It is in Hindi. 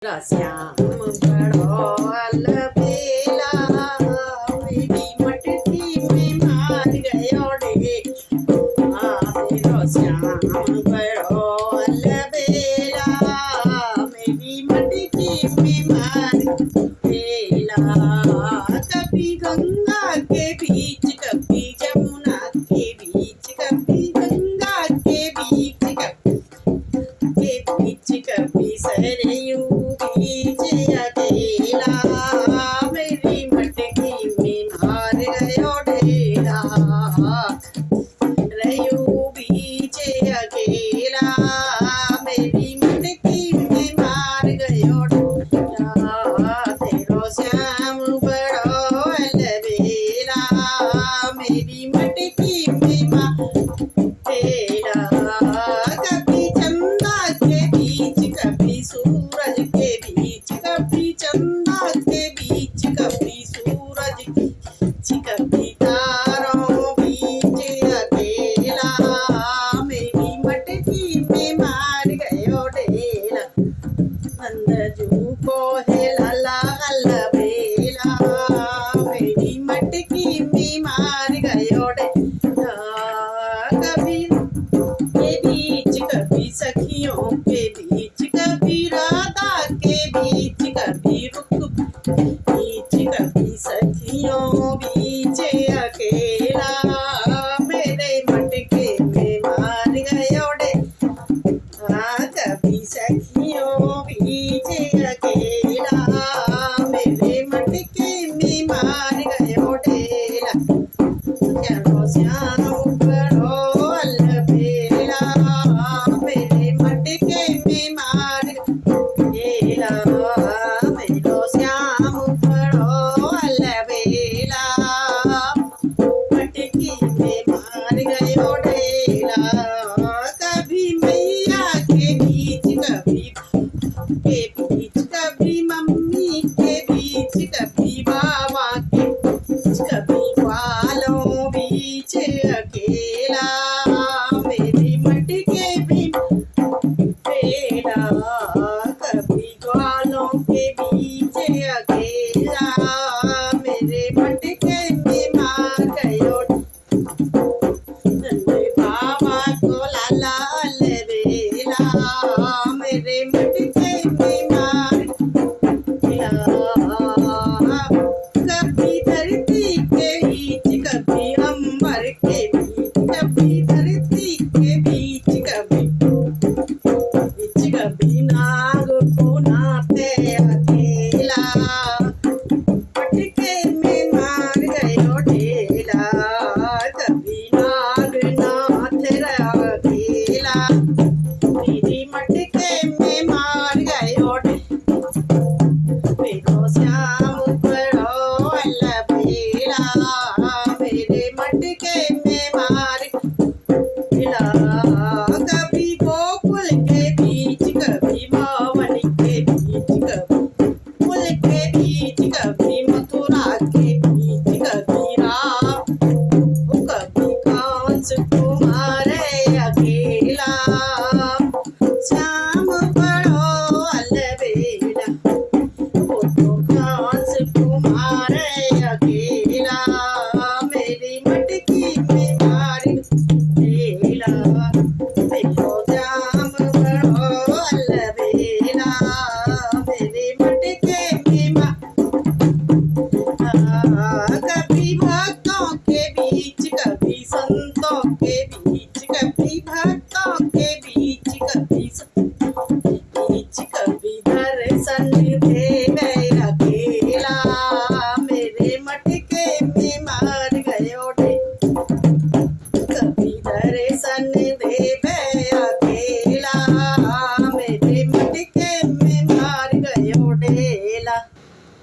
श्याम बड़ो अलबेला मेरी मटकी में मार गयो रे मेरो श्याम बड़ो अलबेला मेरी मटकी में मार गया। कभी गंगा के बीच कभी जमुना के बीच कभी गंगा के बीच कभी सरयू बीच अकेला मेरी मटकी में मार गयो ढेला। रयू बीच अकेला मेरी मटकी में मार गयो ढेला। तेरो श्याम बड़ो अलबेला मेरी मटकी में मार ढेला। कभी चंदा के बीच कभी सूरज के बीच कभी चंदा के बीच कभी सूरज के बीच कभी तारों बीच अकेला मेरी मटकी में मार गयो ढेला। अंदजू को है लाला अलबेला मेरी मटकी में मार गयो ढेला। कभी के बीच कभी सखियों के बीच कभी राधा के बीच कभी रुक बीच कभी सखियों बीच अकेला मेरे मटके में मार गयो ढेला। कभी सखियों बीच अकेला मेरे मटके में मार गयो ढेला। चलो श्याम बड़ो अलबेला मेरे मटके में मार ढेला। मेरो श्याम बड़ो अलबेला मटकी में मार गयो ढेला। कभी मैया के बीच कभी के बीच कभी मम्मी के बीच कभी बाबा के बीच कभी बालों बीच अकेला मेरी मटके में ढेला। कभी ग्वालों के बीच